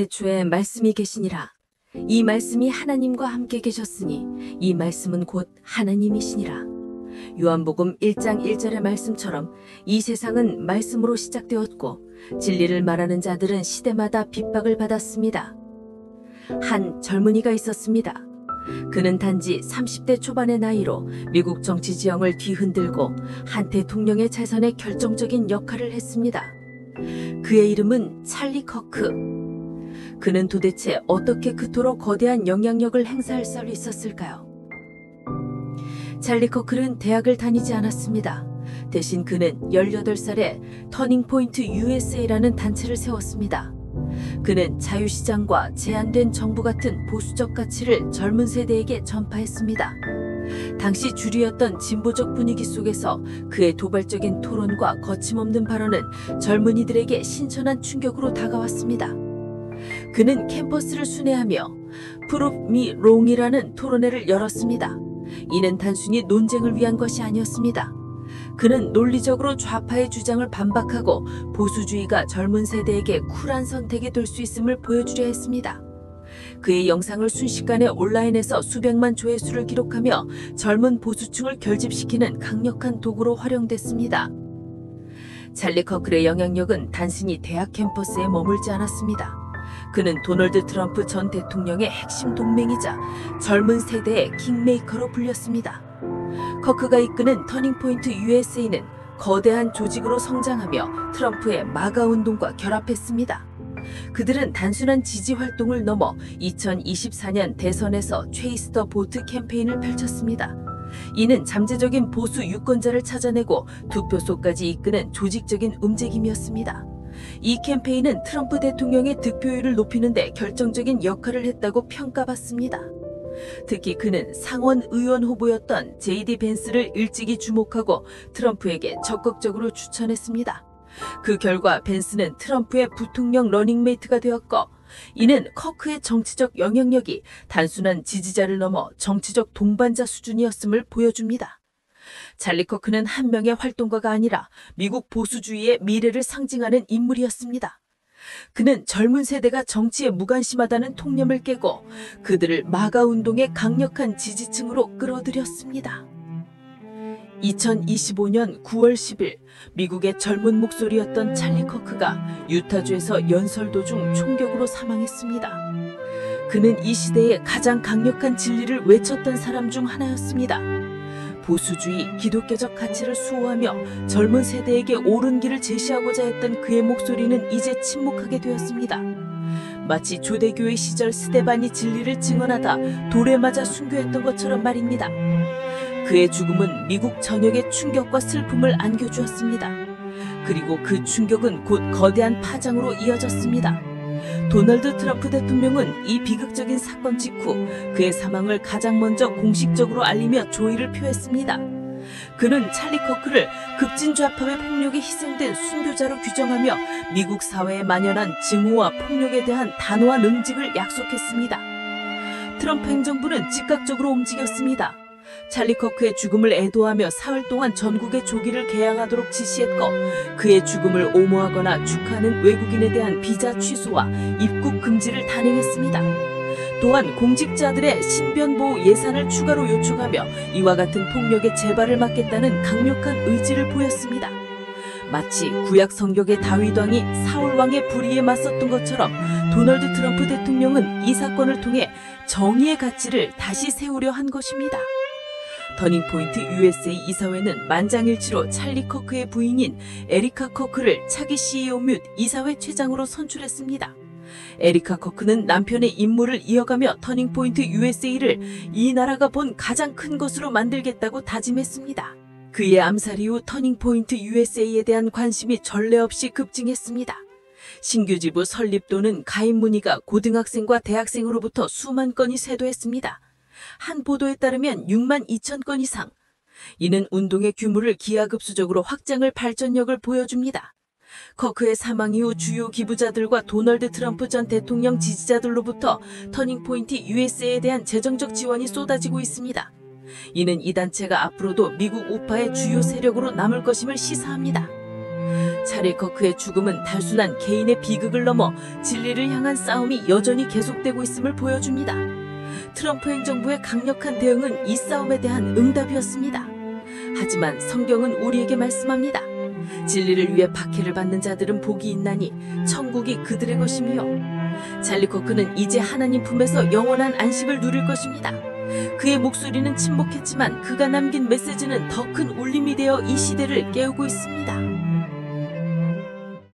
태초에 말씀이 계시니라. 이 말씀이 하나님과 함께 계셨으니 이 말씀은 곧 하나님이시니라. 요한복음 1장 1절의 말씀처럼 이 세상은 말씀으로 시작되었고 진리를 말하는 자들은 시대마다 핍박을 받았습니다. 한 젊은이가 있었습니다. 그는 단지 30대 초반의 나이로 미국 정치 지형을 뒤흔들고 한 대통령의 재선에 결정적인 역할을 했습니다. 그의 이름은 찰리 커크. 그는 도대체 어떻게 그토록 거대한 영향력을 행사할 수 있었을까요? 찰리 커크는 대학을 다니지 않았습니다. 대신 그는 18살에 터닝포인트 USA라는 단체를 세웠습니다. 그는 자유시장과 제한된 정부 같은 보수적 가치를 젊은 세대에게 전파했습니다. 당시 주류였던 진보적 분위기 속에서 그의 도발적인 토론과 거침없는 발언은 젊은이들에게 신선한 충격으로 다가왔습니다. 그는 캠퍼스를 순회하며 Prove Me Wrong이라는 토론회를 열었습니다. 이는 단순히 논쟁을 위한 것이 아니었습니다. 그는 논리적으로 좌파의 주장을 반박하고 보수주의가 젊은 세대에게 쿨한 선택이 될 수 있음을 보여주려 했습니다. 그의 영상을 순식간에 온라인에서 수백만 조회수를 기록하며 젊은 보수층을 결집시키는 강력한 도구로 활용됐습니다. 찰리 커클의 영향력은 단순히 대학 캠퍼스에 머물지 않았습니다. 그는 도널드 트럼프 전 대통령의 핵심 동맹이자 젊은 세대의 킹메이커로 불렸습니다. 커크가 이끄는 터닝포인트 USA는 거대한 조직으로 성장하며 트럼프의 마가 운동과 결합했습니다. 그들은 단순한 지지 활동을 넘어 2024년 대선에서 체이스 더 보트 캠페인을 펼쳤습니다. 이는 잠재적인 보수 유권자를 찾아내고 투표소까지 이끄는 조직적인 움직임이었습니다. 이 캠페인은 트럼프 대통령의 득표율을 높이는 데 결정적인 역할을 했다고 평가받습니다. 특히 그는 상원 의원 후보였던 JD 벤스를 일찍이 주목하고 트럼프에게 적극적으로 추천했습니다. 그 결과 벤스는 트럼프의 부통령 러닝메이트가 되었고, 이는 커크의 정치적 영향력이 단순한 지지자를 넘어 정치적 동반자 수준이었음을 보여줍니다. 찰리 커크는 한 명의 활동가가 아니라 미국 보수주의의 미래를 상징하는 인물이었습니다. 그는 젊은 세대가 정치에 무관심하다는 통념을 깨고 그들을 마가 운동의 강력한 지지층으로 끌어들였습니다. 2025년 9월 10일 미국의 젊은 목소리였던 찰리 커크가 유타주에서 연설 도중 총격으로 사망했습니다. 그는 이 시대의 가장 강력한 진리를 외쳤던 사람 중 하나였습니다. 보수주의, 기독교적 가치를 수호하며 젊은 세대에게 옳은 길을 제시하고자 했던 그의 목소리는 이제 침묵하게 되었습니다. 마치 조대교회 시절 스데반이 진리를 증언하다 돌에 맞아 순교했던 것처럼 말입니다. 그의 죽음은 미국 전역에 충격과 슬픔을 안겨주었습니다. 그리고 그 충격은 곧 거대한 파장으로 이어졌습니다. 도널드 트럼프 대통령은 이 비극적인 사건 직후 그의 사망을 가장 먼저 공식적으로 알리며 조의를 표했습니다. 그는 찰리 커크를 급진좌파의 폭력에 희생된 순교자로 규정하며 미국 사회에 만연한 증오와 폭력에 대한 단호한 응징을 약속했습니다. 트럼프 행정부는 즉각적으로 움직였습니다. 찰리 커크의 죽음을 애도하며 사흘 동안 전국의 조기를 개항하도록 지시했고, 그의 죽음을 옹호하거나 축하하는 외국인에 대한 비자 취소와 입국 금지를 단행했습니다. 또한 공직자들의 신변보호 예산을 추가로 요청하며 이와 같은 폭력의 재발을 막겠다는 강력한 의지를 보였습니다. 마치 구약 성경의 다윗 왕이 사울 왕의 불의에 맞섰던 것처럼 도널드 트럼프 대통령은 이 사건을 통해 정의의 가치를 다시 세우려 한 것입니다. 터닝포인트 USA 이사회는 만장일치로 찰리 커크의 부인인 에리카 커크를 차기 CEO 및 이사회 최장으로 선출했습니다. 에리카 커크는 남편의 임무를 이어가며 터닝포인트 USA를 이 나라가 본 가장 큰 것으로 만들겠다고 다짐했습니다. 그의 암살 이후 터닝포인트 USA에 대한 관심이 전례 없이 급증했습니다. 신규 지부 설립 또는 가입 문의가 고등학생과 대학생으로부터 수만 건이 쇄도했습니다. 한 보도에 따르면 6만 2천 건 이상. 이는 운동의 규모를 기하급수적으로 확장할 발전력을 보여줍니다. 커크의 사망 이후 주요 기부자들과 도널드 트럼프 전 대통령 지지자들로부터 터닝포인트 USA에 대한 재정적 지원이 쏟아지고 있습니다. 이는 이 단체가 앞으로도 미국 우파의 주요 세력으로 남을 것임을 시사합니다. 찰리 커크의 죽음은 단순한 개인의 비극을 넘어 진리를 향한 싸움이 여전히 계속되고 있음을 보여줍니다. 트럼프 행정부의 강력한 대응은 이 싸움에 대한 응답이었습니다. 하지만 성경은 우리에게 말씀합니다. 진리를 위해 박해를 받는 자들은 복이 있나니 천국이 그들의 것이며, 찰리 커크는 이제 하나님 품에서 영원한 안식을 누릴 것입니다. 그의 목소리는 침묵했지만 그가 남긴 메시지는 더 큰 울림이 되어 이 시대를 깨우고 있습니다.